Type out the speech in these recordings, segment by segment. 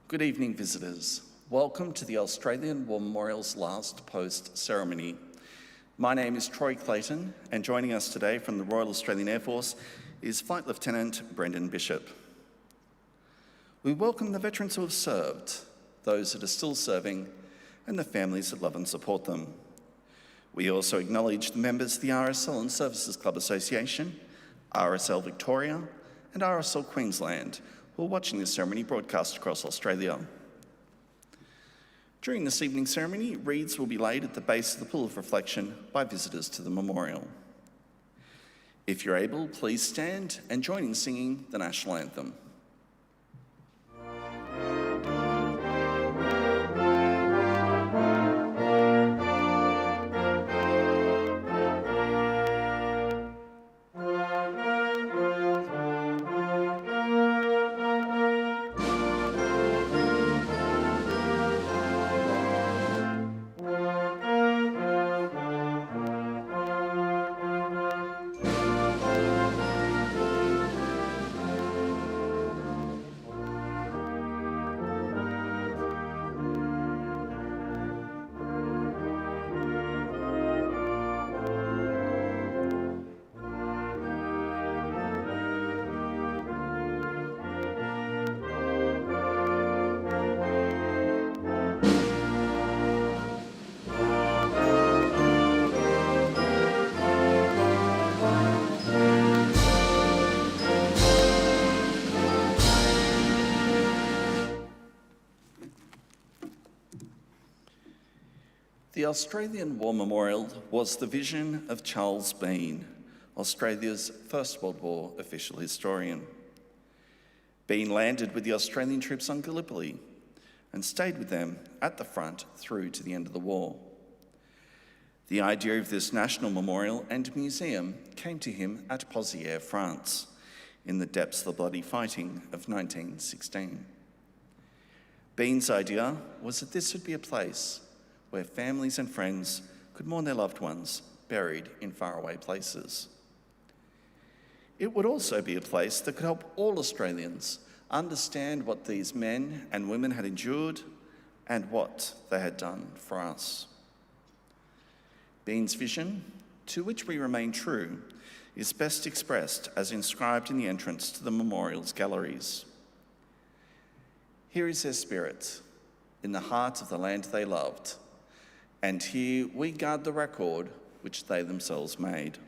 Good evening, visitors. Welcome to the Australian War Memorial's Last Post ceremony. My name is Troy Clayton, and joining us today from the Royal Australian Air Force is Flight Lieutenant Brendan Bishop. We welcome the veterans who have served, those that are still serving, and the families that love and support them. We also acknowledge the members of the RSL Services Clubs Association, RSL Victoria, and RSL Queensland, who are watching this ceremony broadcast across Australia. During this evening's ceremony, wreaths will be laid at the base of the pool of reflection by visitors to the memorial. If you're able, please stand and join in singing the national anthem. The Australian War Memorial was the vision of Charles Bean, Australia's First World War official historian. Bean landed with the Australian troops on Gallipoli and stayed with them at the front through to the end of the war. The idea of this national memorial and museum came to him at Pozières, France, in the depths of the bloody fighting of 1916. Bean's idea was that this would be a place where families and friends could mourn their loved ones buried in faraway places. It would also be a place that could help all Australians understand what these men and women had endured and what they had done for us. Bean's vision, to which we remain true, is best expressed as inscribed in the entrance to the memorial's galleries. Here is their spirit, in the heart of the land they loved, and here we guard the record which they themselves made.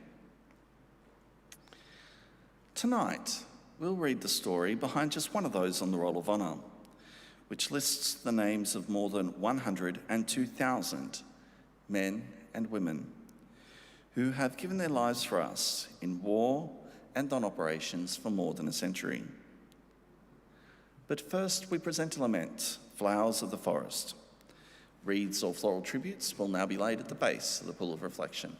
Tonight, we'll read the story behind just one of those on the Roll of Honour, which lists the names of more than 102,000 men and women who have given their lives for us in war and on operations for more than a century. But first, we present a lament, Flowers of the Forest. Wreaths or floral tributes will now be laid at the base of the pool of reflection.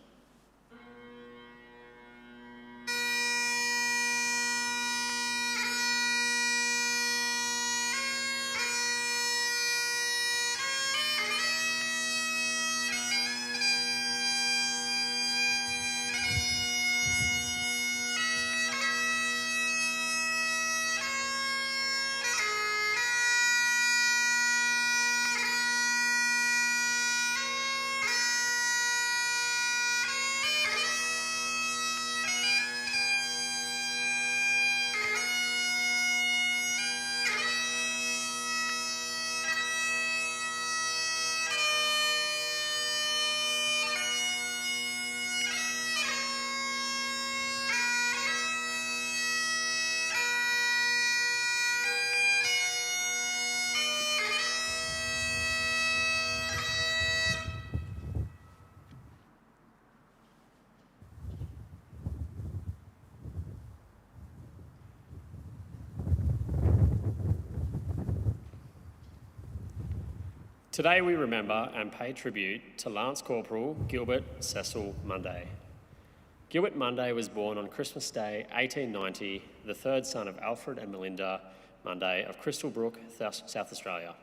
Today we remember and pay tribute to Lance Corporal Gilbert Cecil Munday. Gilbert Munday was born on Christmas Day 1890, the third son of Alfred and Melinda Munday of Crystal Brook, South Australia.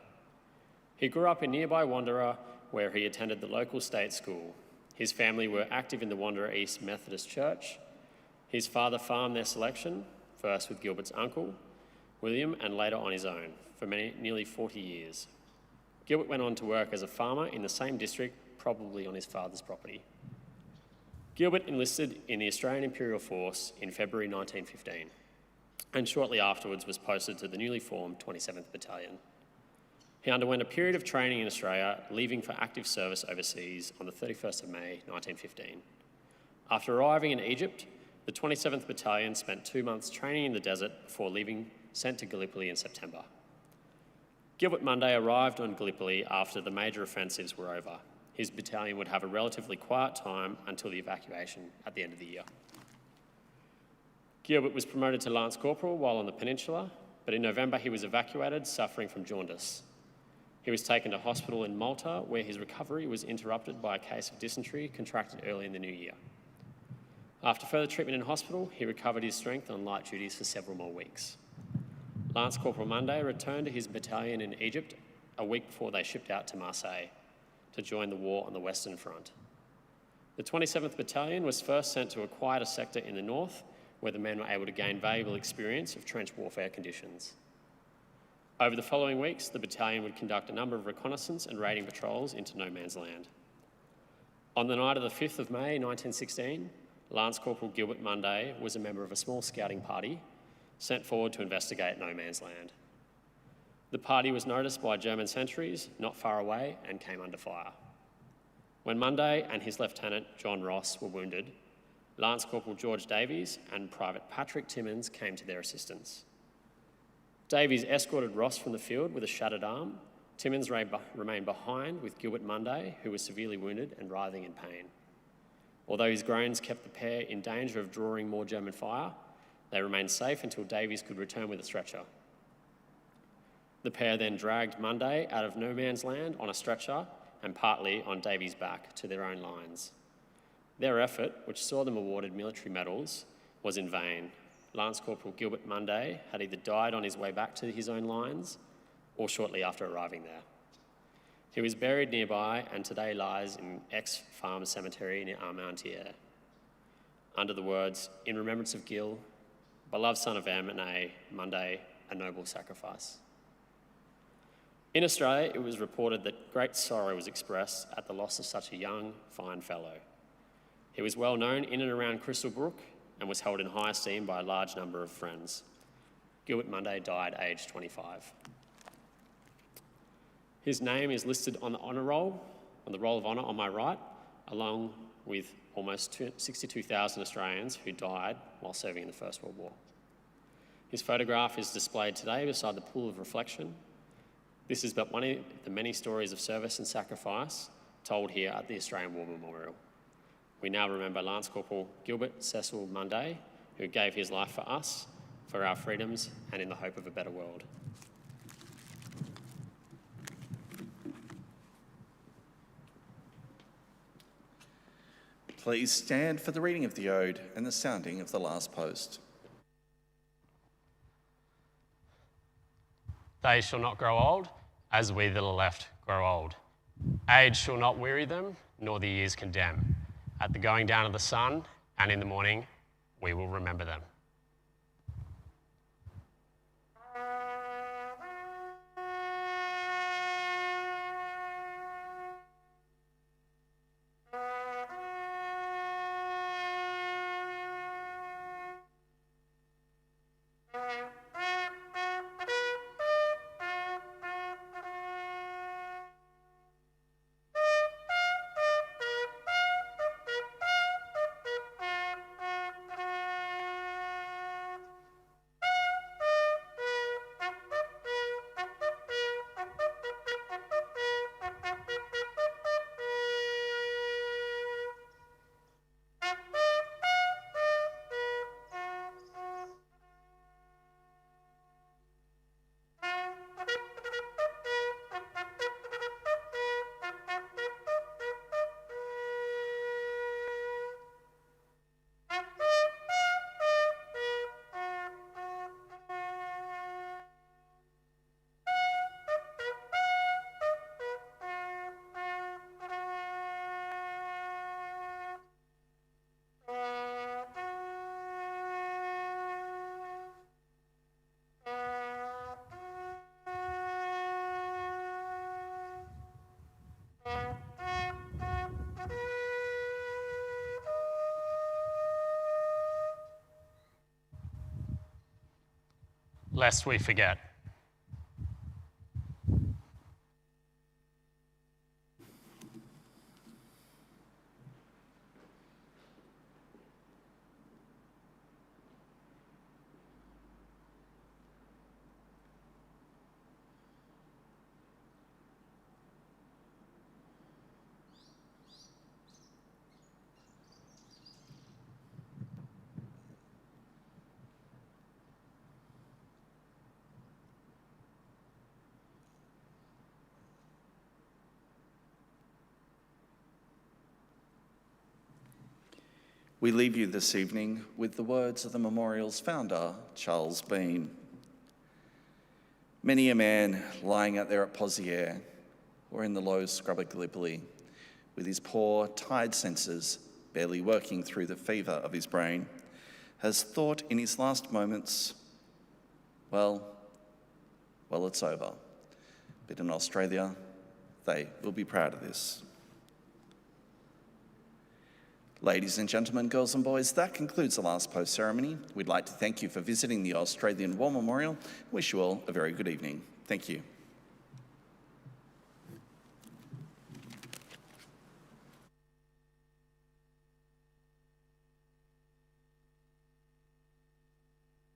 He grew up in nearby Wanderer, where he attended the local state school. His family were active in the Wanderer East Methodist Church. His father farmed their selection, first with Gilbert's uncle, William, and later on his own for nearly 40 years. Gilbert went on to work as a farmer in the same district, probably on his father's property. Gilbert enlisted in the Australian Imperial Force in February 1915, and shortly afterwards was posted to the newly formed 27th Battalion. He underwent a period of training in Australia, leaving for active service overseas on the 31st of May 1915. After arriving in Egypt, the 27th Battalion spent 2 months training in the desert before leaving, sent to Gallipoli in September. Gilbert Munday arrived on Gallipoli after the major offensives were over. His battalion would have a relatively quiet time until the evacuation at the end of the year. Gilbert was promoted to Lance Corporal while on the peninsula, but in November he was evacuated, suffering from jaundice. He was taken to hospital in Malta, where his recovery was interrupted by a case of dysentery contracted early in the new year. After further treatment in hospital, he recovered his strength on light duties for several more weeks. Lance Corporal Munday returned to his battalion in Egypt a week before they shipped out to Marseille to join the war on the Western Front. The 27th Battalion was first sent to a quieter sector in the north, where the men were able to gain valuable experience of trench warfare conditions. Over the following weeks, the battalion would conduct a number of reconnaissance and raiding patrols into no man's land. On the night of the 5th of May 1916, Lance Corporal Gilbert Munday was a member of a small scouting party sent forward to investigate no man's land. The party was noticed by German sentries not far away and came under fire. When Munday and his lieutenant, John Ross, were wounded, Lance Corporal George Davies and Private Patrick Timmins came to their assistance. Davies escorted Ross from the field with a shattered arm. Timmins remained behind with Gilbert Munday, who was severely wounded and writhing in pain. Although his groans kept the pair in danger of drawing more German fire, they remained safe until Davies could return with a stretcher. The pair then dragged Munday out of no man's land on a stretcher and partly on Davies' back to their own lines. Their effort, which saw them awarded military medals, was in vain. Lance Corporal Gilbert Munday had either died on his way back to his own lines or shortly after arriving there. He was buried nearby and today lies in ex-farm cemetery near Armentières, under the words, "In remembrance of Gil, beloved son of M&A, Munday, a noble sacrifice." In Australia, it was reported that great sorrow was expressed at the loss of such a young, fine fellow. He was well known in and around Crystal Brook and was held in high esteem by a large number of friends. Gilbert Munday died aged 25. His name is listed on the honour roll, on the roll of honour on my right, along with almost 62,000 Australians who died while serving in the First World War. His photograph is displayed today beside the pool of reflection. This is but one of the many stories of service and sacrifice told here at the Australian War Memorial. We now remember Lance Corporal Gilbert Cecil Munday, who gave his life for us, for our freedoms, and in the hope of a better world. Please stand for the reading of the Ode and the sounding of the last post. They shall not grow old, as we that are left grow old. Age shall not weary them, nor the years condemn. At the going down of the sun, and in the morning, we will remember them. lest we forget. We leave you this evening with the words of the memorial's founder, Charles Bean. Many a man lying out there at Poziere or in the low scrubber Gallipoli, with his poor, tired senses barely working through the fever of his brain, has thought in his last moments, well, it's over. But in Australia, they will be proud of this. Ladies and gentlemen, girls and boys, that concludes the last post ceremony. We'd like to thank you for visiting the Australian War Memorial. Wish you all a very good evening. Thank you.